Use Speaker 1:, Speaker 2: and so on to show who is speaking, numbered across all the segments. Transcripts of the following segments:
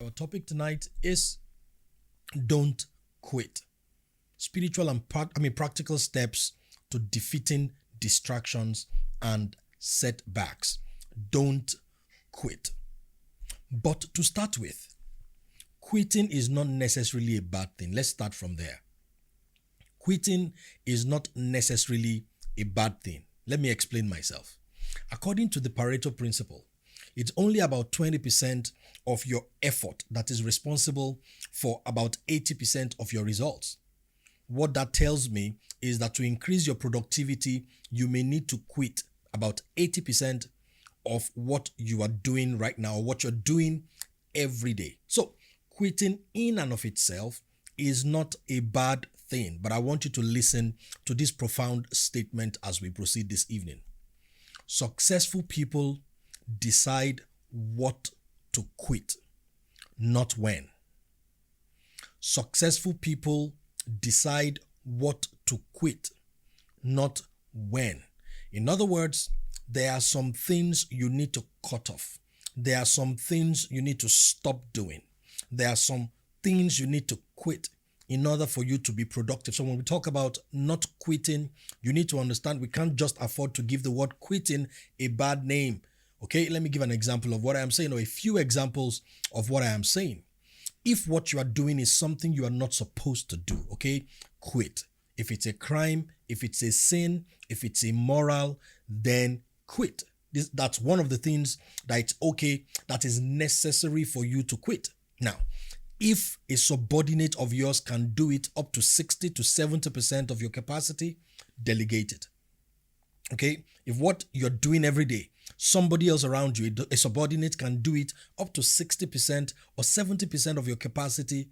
Speaker 1: Our topic tonight is don't quit. Spiritual and practical steps to defeating distractions and setbacks. Don't quit. But to start with, quitting is not necessarily a bad thing. Let's start from there. Quitting is not necessarily a bad thing. Let me explain myself. According to the Pareto principle, it's only about 20% of your effort that is responsible for about 80% of your results. What that tells me is that to increase your productivity, you may need to quit about 80% of what you are doing right now, or what you're doing every day. So, quitting in and of itself is not a bad thing, but I want you to listen to this profound statement as we proceed this evening. Successful people decide what to quit, not when. Successful people decide what to quit, not when. In other words, there are some things you need to cut off. There are some things you need to stop doing. There are some things you need to quit in order for you to be productive. So when we talk about not quitting, you need to understand we can't just afford to give the word quitting a bad name. Okay, let me give an example of what I am saying, or a few examples of what I am saying. If what you are doing is something you are not supposed to do, okay, quit. If it's a crime, if it's a sin, if it's immoral, then quit. That's one of the things that it's okay, that is necessary for you to quit. Now, if a subordinate of yours can do it up to 60 to 70% of your capacity, delegate it. Okay? If what you're doing every day, somebody else around you, a subordinate, can do it up to 60% or 70% of your capacity,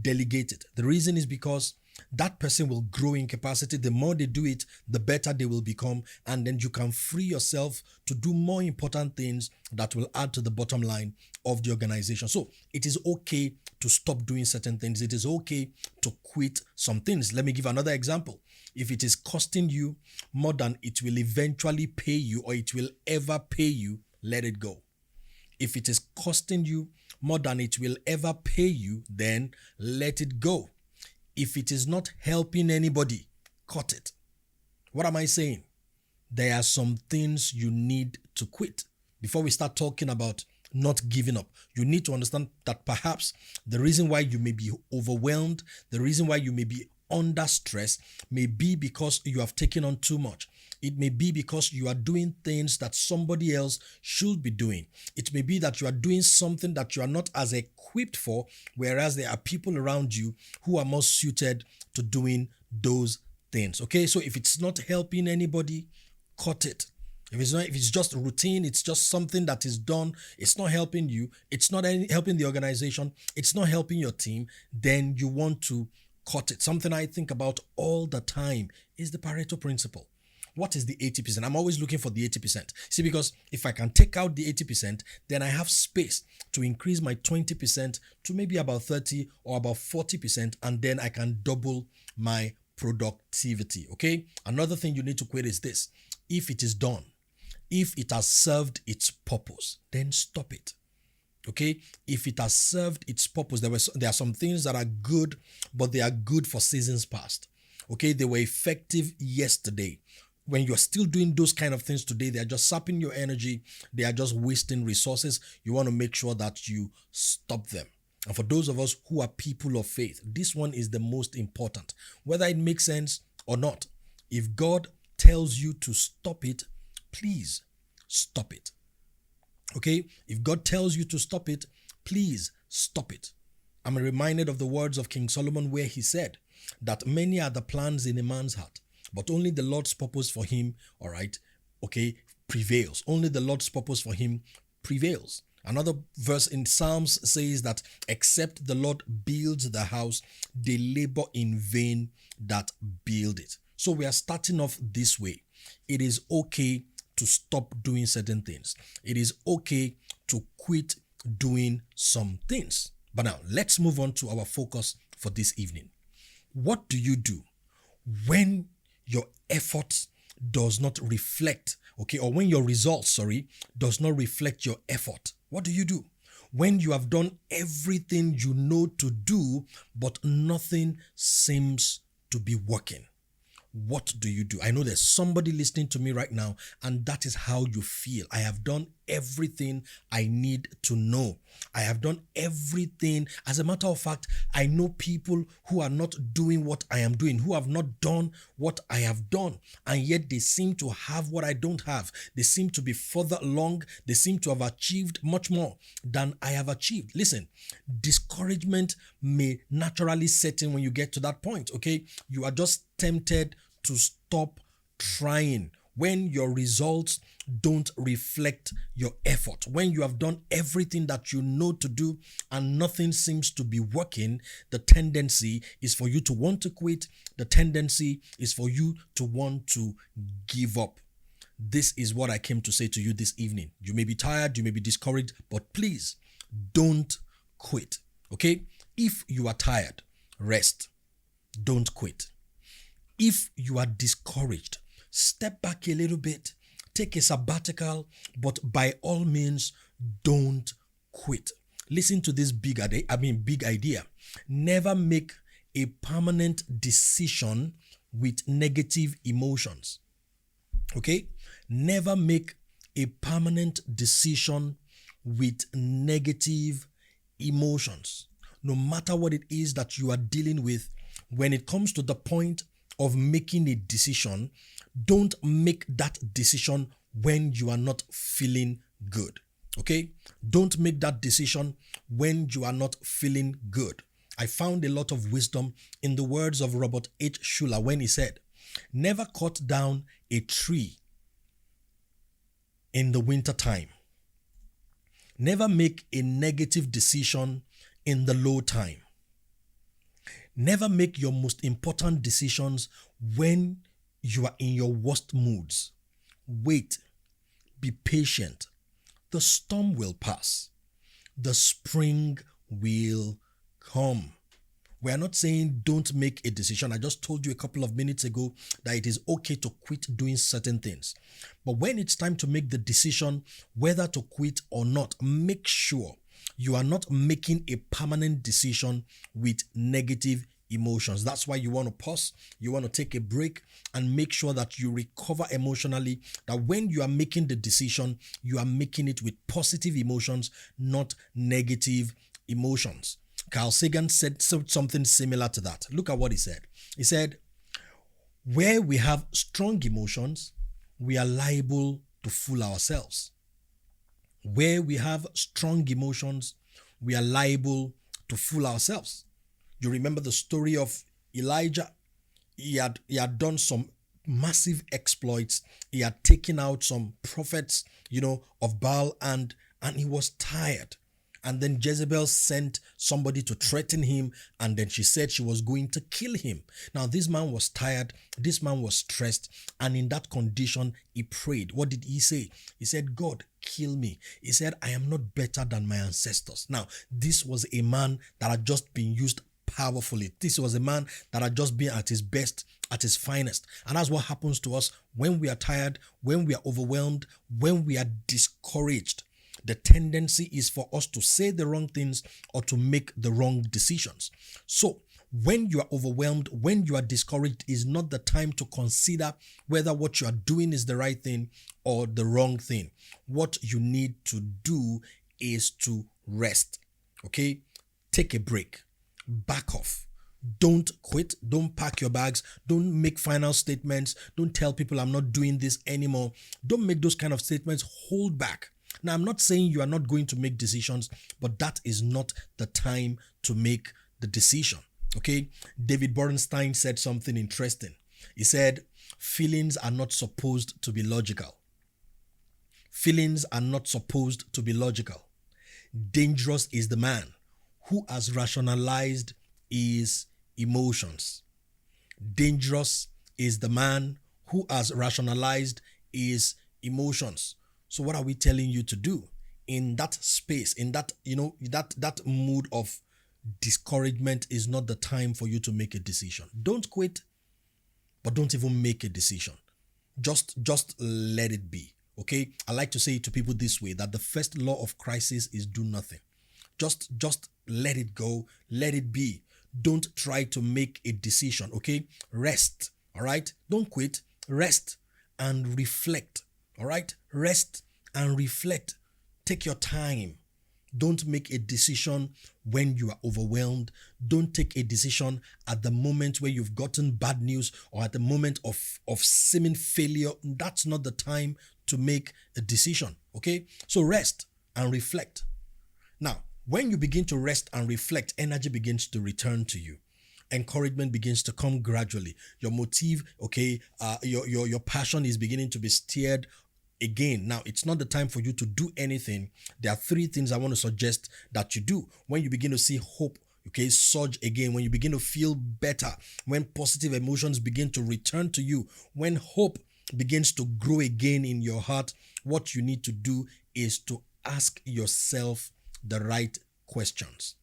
Speaker 1: delegate it. The reason is because that person will grow in capacity. The more they do it, the better they will become. And then you can free yourself to do more important things that will add to the bottom line of the organization. So it is okay to stop doing certain things. It is okay to quit some things. Let me give another example. If it is costing you more than it will eventually pay you, or it will ever pay you, let it go. If it is costing you more than it will ever pay you, then let it go. If it is not helping anybody, cut it. What am I saying? There are some things you need to quit. Before we start talking about not giving up, you need to understand that perhaps the reason why you may be overwhelmed, the reason why you may be under stress, may be because you have taken on too much. It may be because you are doing things that somebody else should be doing. It may be that you are doing something that you are not as equipped for, whereas there are people around you who are more suited to doing those things. Okay, so if it's not helping anybody, cut it. If it's just routine, it's just something that is done, it's not helping you, it's not helping the organization, it's not helping your team, then you want to cut it. Something I think about all the time is the Pareto principle. What is the 80%? I'm always looking for the 80%. See, because if I can take out the 80%, then I have space to increase my 20% to maybe about 30 or about 40%, and then I can double my productivity. Okay? Another thing you need to quit is this. If it is done, if it has served its purpose, then stop it. Okay, if it has served its purpose, there are some things that are good, but they are good for seasons past. Okay, they were effective yesterday. When you're still doing those kind of things today, they are just sapping your energy. They are just wasting resources. You want to make sure that you stop them. And for those of us who are people of faith, this one is the most important, whether it makes sense or not. If God tells you to stop it, please stop it. Okay, if God tells you to stop it, please stop it. I'm reminded of the words of King Solomon, where he said that many are the plans in a man's heart, but only the Lord's purpose for him, all right, okay, prevails. Only the Lord's purpose for him prevails. Another verse in Psalms says that except the Lord builds the house, they labor in vain that build it. So we are starting off this way. It is okay to stop doing certain things. It is okay to quit doing some things. But now let's move on to our focus for this evening. What do you do when your effort does not reflect, okay, or when your results, does not reflect your effort? What do you do? When you have done everything you know to do, but nothing seems to be working. What do you do? I know there's somebody listening to me right now, and that is how you feel. I have done everything I need to know. I have done everything. As a matter of fact, I know people who are not doing what I am doing, who have not done what I have done, and yet they seem to have what I don't have. They seem to be further along. They seem to have achieved much more than I have achieved. Listen, discouragement may naturally set in when you get to that point, okay? You are just tempted to stop trying when your results don't reflect your effort. When you have done everything that you know to do and nothing seems to be working, the tendency is for you to want to quit. The tendency is for you to want to give up. This is what I came to say to you this evening. You may be tired, you may be discouraged, but please don't quit, okay? If you are tired, rest. Don't quit. If you are discouraged, step back a little bit, take a sabbatical, but by all means, don't quit. Listen to this big idea. Never make a permanent decision with negative emotions. Okay? Never make a permanent decision with negative emotions. No matter what it is that you are dealing with, when it comes to the point of making a decision, don't make that decision when you are not feeling good. Okay? Don't make that decision when you are not feeling good. I found a lot of wisdom in the words of Robert H. Schuller when he said, "Never cut down a tree in the winter time. Never make a negative decision in the low time. Never make your most important decisions when you are in your worst moods. Wait, be patient. The storm will pass. The spring will come." We are not saying don't make a decision. I just told you a couple of minutes ago that it is okay to quit doing certain things. But when it's time to make the decision whether to quit or not, make sure you are not making a permanent decision with negative emotions. That's why you want to pause, you want to take a break and make sure that you recover emotionally, that when you are making the decision, you are making it with positive emotions, not negative emotions. Carl Sagan said something similar to that. Look at what he said. He said, "Where we have strong emotions, we are liable to fool ourselves. Where we have strong emotions, we are liable to fool ourselves." You remember the story of Elijah? He had done some massive exploits. He had taken out some prophets, of Baal, and he was tired. And then Jezebel sent somebody to threaten him, and then she said she was going to kill him. Now, this man was tired, this man was stressed, and in that condition, he prayed. What did he say? He said, "God, kill me." He said, "I am not better than my ancestors." Now, this was a man that had just been used powerfully. This was a man that had just been at his best, at his finest. And that's what happens to us when we are tired, when we are overwhelmed, when we are discouraged. The tendency is for us to say the wrong things or to make the wrong decisions. So when you are overwhelmed, when you are discouraged, is not the time to consider whether what you are doing is the right thing or the wrong thing. What you need to do is to rest. Okay? Take a break. Back off. Don't quit. Don't pack your bags. Don't make final statements. Don't tell people I'm not doing this anymore. Don't make those kind of statements. Hold back. Now, I'm not saying you are not going to make decisions, but that is not the time to make the decision. Okay? David Bernstein said something interesting. He said, "Feelings are not supposed to be logical. Feelings are not supposed to be logical. Dangerous is the man who has rationalized his emotions. Dangerous is the man who has rationalized his emotions." So what are we telling you to do in that space, in that, that mood of discouragement? Is not the time for you to make a decision. Don't quit, but don't even make a decision. Just let it be. Okay? I like to say to people this way, that the first law of crisis is do nothing. Just let it go. Let it be. Don't try to make a decision, okay? Rest, all right? Don't quit. Rest and reflect, all right? Rest and reflect. Take your time. Don't make a decision when you are overwhelmed. Don't take a decision at the moment where you've gotten bad news or at the moment of seeming failure. That's not the time to make a decision, okay? So rest and reflect. Now, when you begin to rest and reflect, energy begins to return to you. Encouragement begins to come gradually. Your motive, okay, your passion is beginning to be steered again. Now, it's not the time for you to do anything. There are 3 things I want to suggest that you do when you begin to see hope, okay, surge again, when you begin to feel better, when positive emotions begin to return to you, when hope begins to grow again in your heart. What you need to do is to ask yourself the right questions.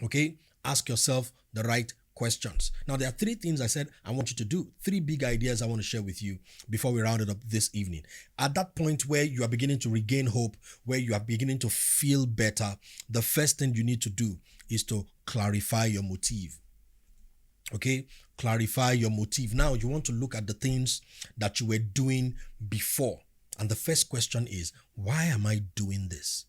Speaker 1: Okay? Ask yourself the right questions. Now, there are 3 things I said I want you to do. 3 big ideas I want to share with you before we round it up this evening. At that point where you are beginning to regain hope, where you are beginning to feel better, the first thing you need to do is to clarify your motive. Okay? Clarify your motive. Now, you want to look at the things that you were doing before. And the first question is, why am I doing this?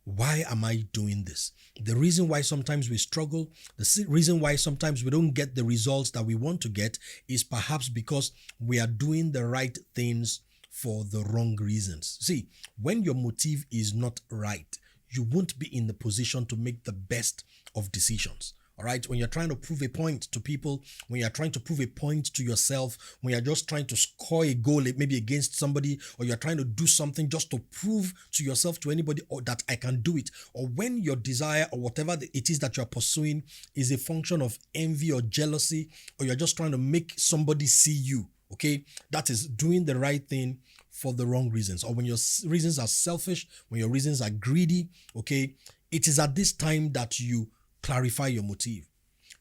Speaker 1: Why am I doing this? The reason why sometimes we struggle, the reason why sometimes we don't get the results that we want to get is perhaps because we are doing the right things for the wrong reasons. See, when your motive is not right, you won't be in the position to make the best of decisions. All right. When you're trying to prove a point to people, when you're trying to prove a point to yourself, when you're just trying to score a goal, maybe against somebody, or you're trying to do something just to prove to yourself, to anybody, or that I can do it, or when your desire or whatever it is that you're pursuing is a function of envy or jealousy, or you're just trying to make somebody see you, okay, that is doing the right thing for the wrong reasons. Or when your reasons are selfish, when your reasons are greedy, okay, it is at this time that you clarify your motive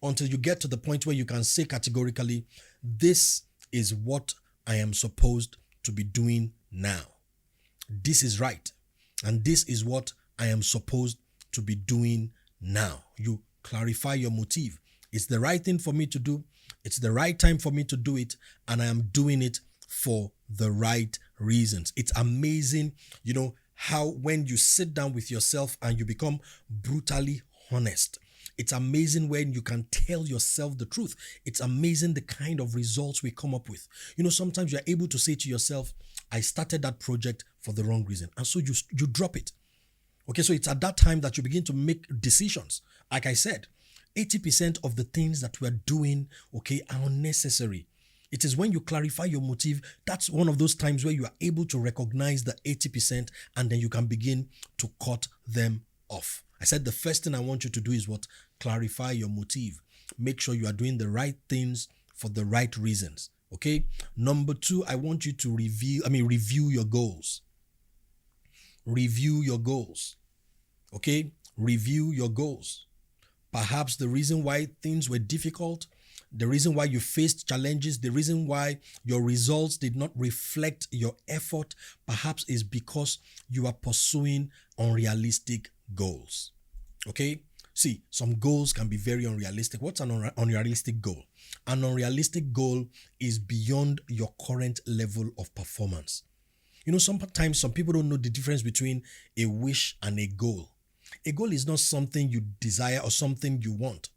Speaker 1: until you get to the point where you can say categorically, this is what I am supposed to be doing now. This is right. And this is what I am supposed to be doing now. You clarify your motive. It's the right thing for me to do. It's the right time for me to do it. And I am doing it for the right reasons. It's amazing, how when you sit down with yourself and you become brutally honest, it's amazing when you can tell yourself the truth. It's amazing the kind of results we come up with. Sometimes you're able to say to yourself, I started that project for the wrong reason. And so you drop it. Okay, so it's at that time that you begin to make decisions. Like I said, 80% of the things that we're doing, okay, are unnecessary. It is when you clarify your motive, that's one of those times where you are able to recognize the 80% and then you can begin to cut them off. I said the first thing I want you to do is what? Clarify your motive. Make sure you are doing the right things for the right reasons. Okay? Number 2, I want you to review your goals. Review your goals. Okay? Review your goals. Perhaps the reason why things were difficult, the reason why you faced challenges, the reason why your results did not reflect your effort, perhaps is because you are pursuing unrealistic goals. Okay? See, some goals can be very unrealistic. What's an unrealistic goal? An unrealistic goal is beyond your current level of performance. Sometimes some people don't know the difference between a wish and a goal. A goal is not something you desire or something you want.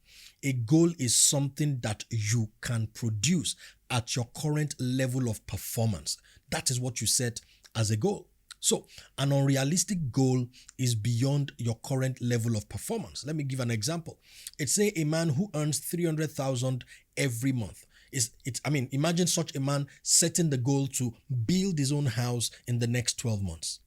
Speaker 1: A goal is something that you can produce at your current level of performance. That is what you set as a goal. So, an unrealistic goal is beyond your current level of performance. Let me give an example. It's say a man who earns 300,000 every month. Imagine such a man setting the goal to build his own house in the next 12 months.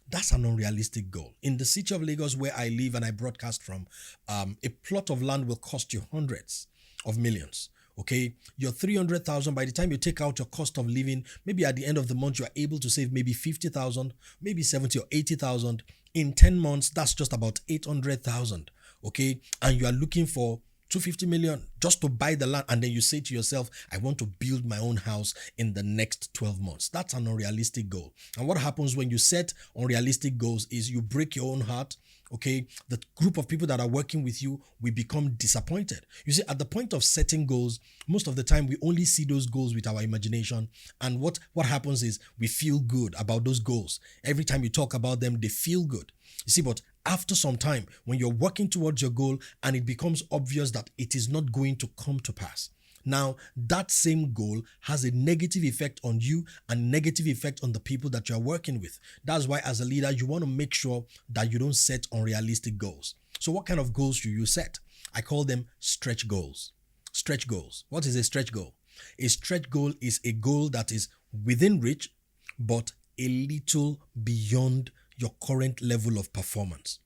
Speaker 1: That's an unrealistic goal. In the city of Lagos, where I live and I broadcast from, a plot of land will cost you hundreds of millions. Okay, your 300,000, by the time you take out your cost of living, maybe at the end of the month, you are able to save maybe 50,000, maybe 70 or 80,000. In 10 months, that's just about 800,000. Okay, and you are looking for 250 million just to buy the land, and then you say to yourself, I want to build my own house in the next 12 months. That's an unrealistic goal. And what happens when you set unrealistic goals is you break your own heart, Okay, the group of people that are working with you will become disappointed. You see, at the point of setting goals, most of the time we only see those goals with our imagination. And what happens is we feel good about those goals. Every time you talk about them, they feel good. You see, but after some time, when you're working towards your goal and it becomes obvious that it is not going to come to pass, now, that same goal has a negative effect on you and negative effect on the people that you're working with. That's why as a leader, you want to make sure that you don't set unrealistic goals. So what kind of goals should you set? I call them stretch goals. Stretch goals. What is a stretch goal? A stretch goal is a goal that is within reach, but a little beyond your current level of performance.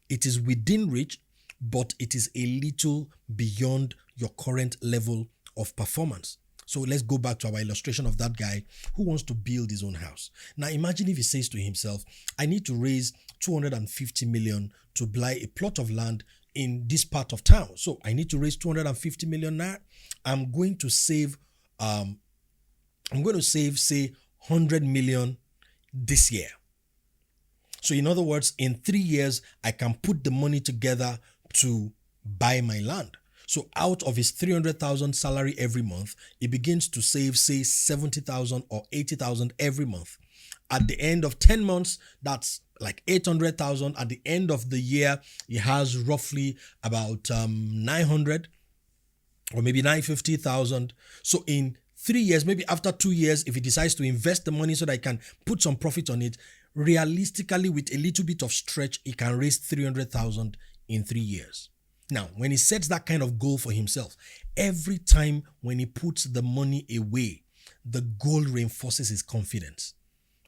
Speaker 1: It is within reach, but it is a little beyond your current level of performance. So let's go back to our illustration of that guy who wants to build his own house. Now imagine if he says to himself, I need to raise 250 million to buy a plot of land in this part of town. So I need to raise 250 million now. I'm going to save say 100 million this year. So in other words, in 3 years, I can put the money together to buy my land. So out of his 300,000 salary every month, he begins to save, say, 70,000 or 80,000 every month. At the end of 10 months, that's like 800,000. At the end of the year, he has roughly about 900 or maybe 950,000. So in 3 years, maybe after 2 years, if he decides to invest the money so that he can put some profit on it, realistically, with a little bit of stretch, he can raise 300,000 in 3 years. Now, when he sets that kind of goal for himself, every time when he puts the money away, the goal reinforces his confidence.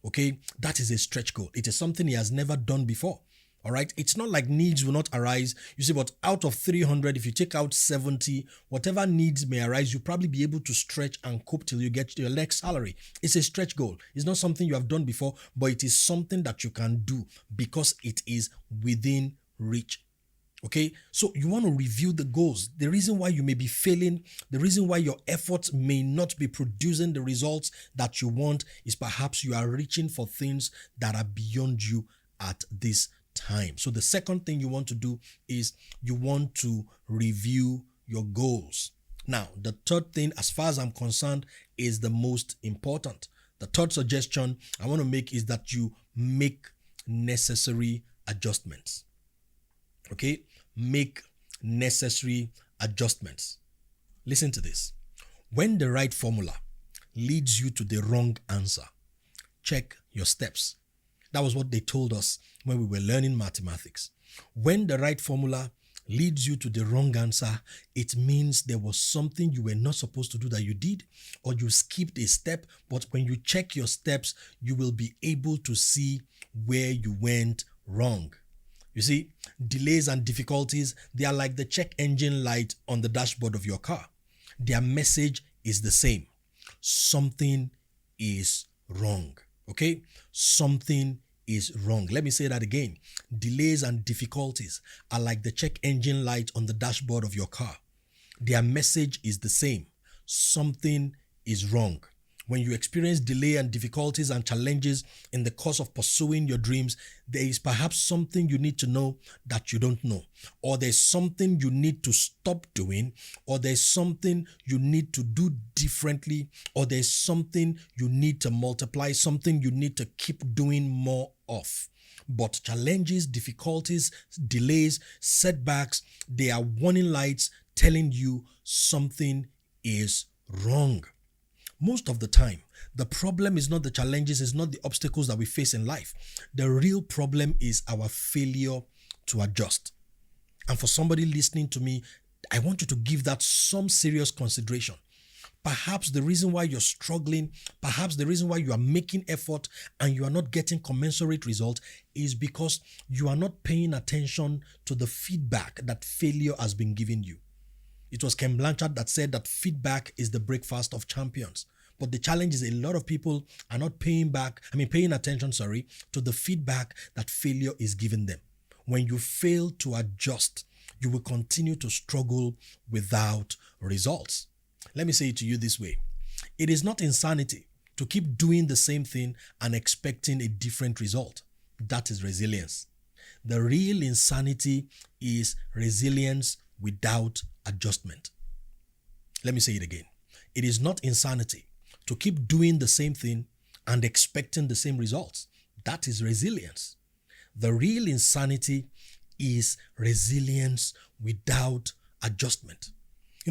Speaker 1: Okay, that is a stretch goal. It is something he has never done before. All right, it's not like needs will not arise. You see, but out of 300, if you take out 70, whatever needs may arise, you'll probably be able to stretch and cope till you get to your next salary. It's a stretch goal. It's not something you have done before, but it is something that you can do because it is within reach. Okay, so you want to review the goals. The reason why you may be failing, the reason why your efforts may not be producing the results that you want is perhaps you are reaching for things that are beyond you at this time. So the second thing you want to do is you want to review your goals. Now, the third thing, as far as I'm concerned, is the most important. The third suggestion I want to make is that you make necessary adjustments. Okay, make necessary adjustments. Listen to this. When the right formula leads you to the wrong answer, check your steps. That was what they told us when we were learning mathematics. When the right formula leads you to the wrong answer, it means there was something you were not supposed to do that you did, or you skipped a step. But when you check your steps, you will be able to see where you went wrong. You see, delays and difficulties, they are like the check engine light on the dashboard of your car. Their message is the same. Something is wrong. Okay? Something is wrong. Let me say that again. Delays and difficulties are like the check engine light on the dashboard of your car. Their message is the same. Something is wrong. When you experience delay and difficulties and challenges in the course of pursuing your dreams, there is perhaps something you need to know that you don't know, or there's something you need to stop doing, or there's something you need to do differently, or there's something you need to multiply, something you need to keep doing more of. But challenges, difficulties, delays, setbacks, they are warning lights telling you something is wrong. Most of the time, the problem is not the challenges, it's not the obstacles that we face in life. The real problem is our failure to adjust. And for somebody listening to me, I want you to give that some serious consideration. Perhaps the reason why you're struggling, perhaps the reason why you are making effort and you are not getting commensurate result is because you are not paying attention to the feedback that failure has been giving you. It was Ken Blanchard that said that feedback is the breakfast of champions. But the challenge is a lot of people are not paying attention to the feedback that failure is giving them. When you fail to adjust, you will continue to struggle without results. Let me say it to you this way. It is not insanity to keep doing the same thing and expecting a different result. That is resilience. The real insanity is resilience without adjustment. Let me say it again. It is not insanity to keep doing the same thing and expecting the same results. That is resilience. The real insanity is resilience without adjustment.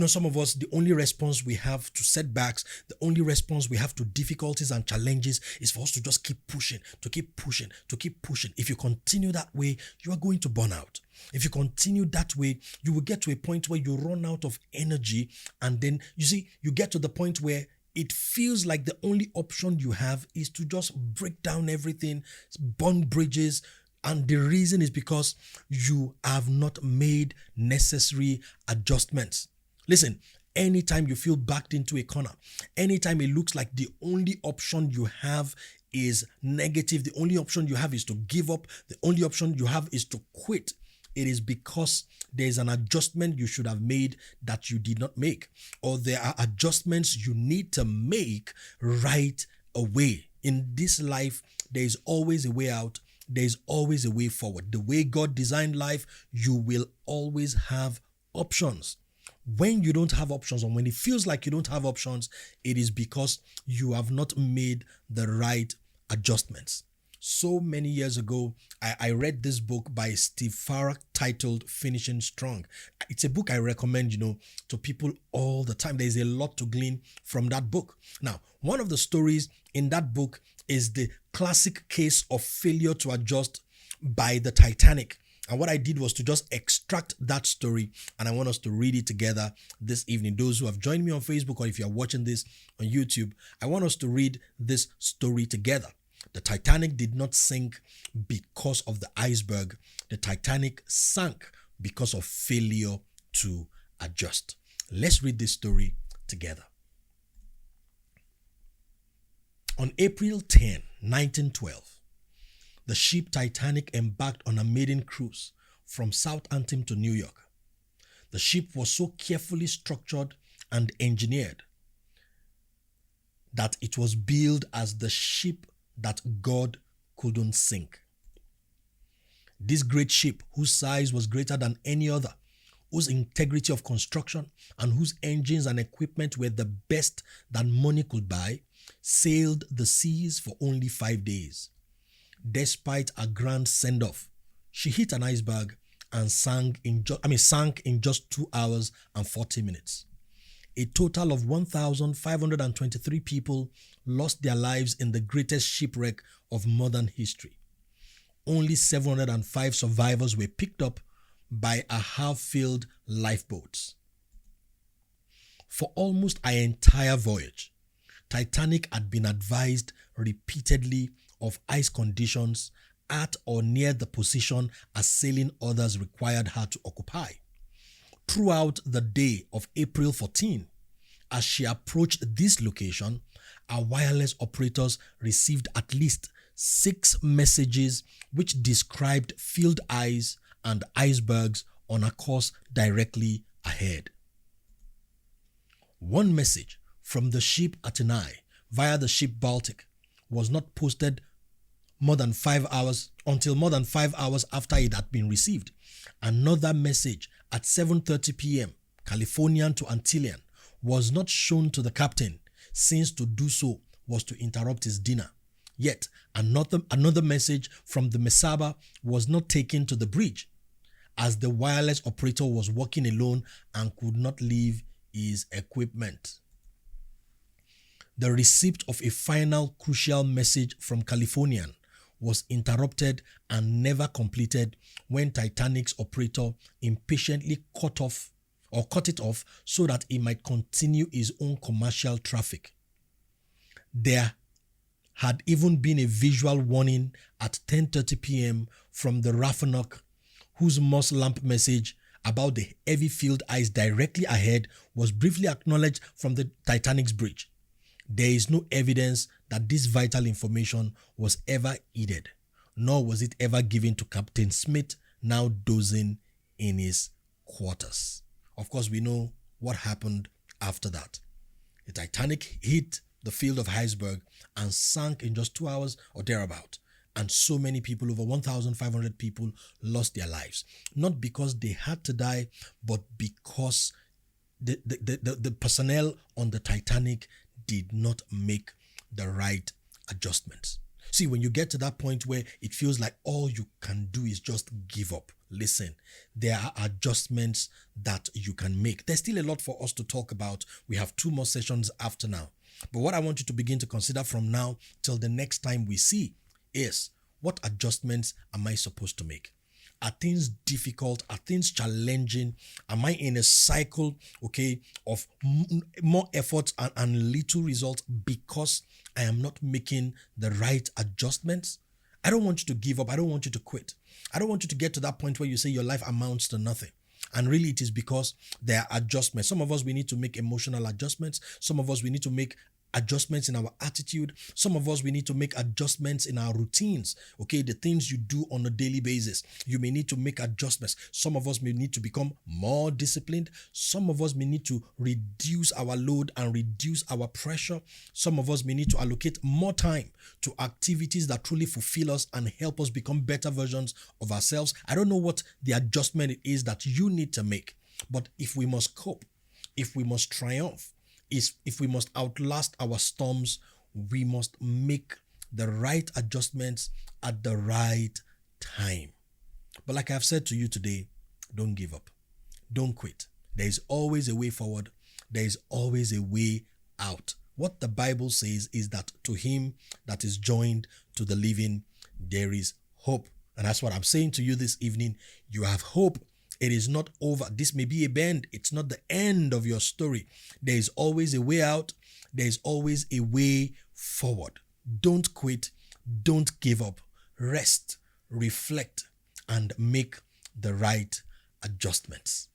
Speaker 1: Some of us, the only response we have to setbacks, the only response we have to difficulties and challenges is for us to just keep pushing, to keep pushing, to keep pushing. If you continue that way, you are going to burn out. If you continue that way, you will get to a point where you run out of energy, and then you get to the point where it feels like the only option you have is to just break down everything, burn bridges. And the reason is because you have not made necessary adjustments. Listen, anytime you feel backed into a corner, anytime it looks like the only option you have is negative, the only option you have is to give up, the only option you have is to quit, it is because there is an adjustment you should have made that you did not make, or there are adjustments you need to make right away. In this life, there is always a way out. There is always a way forward. The way God designed life, you will always have options. When you don't have options, or when it feels like you don't have options, it is because you have not made the right adjustments. So many years ago, I read this book by Steve Farrar titled Finishing Strong. It's a book I recommend, to people all the time. There's a lot to glean from that book. Now, one of the stories in that book is the classic case of failure to adjust by the Titanic. And what I did was to just extract that story, and I want us to read it together this evening. Those who have joined me on Facebook, or if you're watching this on YouTube, I want us to read this story together. The Titanic did not sink because of the iceberg. The Titanic sank because of failure to adjust. Let's read this story together. On April 10, 1912, the ship Titanic embarked on a maiden cruise from Southampton to New York. The ship was so carefully structured and engineered that it was billed as the ship that God couldn't sink. This great ship, whose size was greater than any other, whose integrity of construction and whose engines and equipment were the best that money could buy, sailed the seas for only 5 days. Despite a grand send-off, she hit an iceberg and sank in just 2 hours and 40 minutes. A total of 1,523 people lost their lives in the greatest shipwreck of modern history. Only 705 survivors were picked up by a half-filled lifeboats. For almost an entire voyage, Titanic had been advised repeatedly of ice conditions at or near the position assailing orders required her to occupy. Throughout the day of April 14, as she approached this location, our wireless operators received at least 6 messages which described field ice and icebergs on a course directly ahead. One message from the ship Atenai via the ship Baltic was not posted until more than 5 hours after it had been received. Another message at 7:30 p.m. Californian to Antillean was not shown to the captain, since to do so was to interrupt his dinner. Yet another message from the Mesaba was not taken to the bridge, as the wireless operator was working alone and could not leave his equipment. The receipt of a final crucial message from Californian was interrupted and never completed when Titanic's operator impatiently cut it off so that he might continue his own commercial traffic. There had even been a visual warning at 10:30 p.m. from the Rappahannock, whose Morse lamp message about the heavy field ice directly ahead was briefly acknowledged from the Titanic's bridge. There is no evidence that this vital information was ever heeded, nor was it ever given to Captain Smith, now dozing in his quarters. Of course, we know what happened after that. The Titanic hit the field of iceberg and sank in just 2 hours or thereabout. And so many people, over 1,500 people, lost their lives. Not because they had to die, but because the personnel on the Titanic did not make the right adjustments. See, when you get to that point where it feels like all you can do is just give up, listen, there are adjustments that you can make. There's still a lot for us to talk about. We have 2 more sessions after now. But what I want you to begin to consider from now till the next time we see is, what adjustments am I supposed to make? Are things difficult? Are things challenging? Am I in a cycle, okay, of more effort and little results because I am not making the right adjustments? I don't want you to give up. I don't want you to quit. I don't want you to get to that point where you say your life amounts to nothing. And really, it is because there are adjustments. Some of us, we need to make emotional adjustments. Some of us, we need to make adjustments in our attitude. Some of us, we need to make adjustments in our routines. Okay, the things you do on a daily basis, you may need to make adjustments. Some of us may need to become more disciplined. Some of us may need to reduce our load and reduce our pressure. Some of us may need to allocate more time to activities that truly fulfill us and help us become better versions of ourselves. I don't know what the adjustment it is that you need to make, but if we must cope, if we must triumph, if we must outlast our storms, we must make the right adjustments at the right time. But like I've said to you today, don't give up. Don't quit. There is always a way forward. There is always a way out. What the Bible says is that to him that is joined to the living, there is hope. And that's what I'm saying to you this evening. You have hope. It is not over. This may be a bend. It's not the end of your story. There is always a way out. There is always a way forward. Don't quit. Don't give up. Rest, reflect, and make the right adjustments.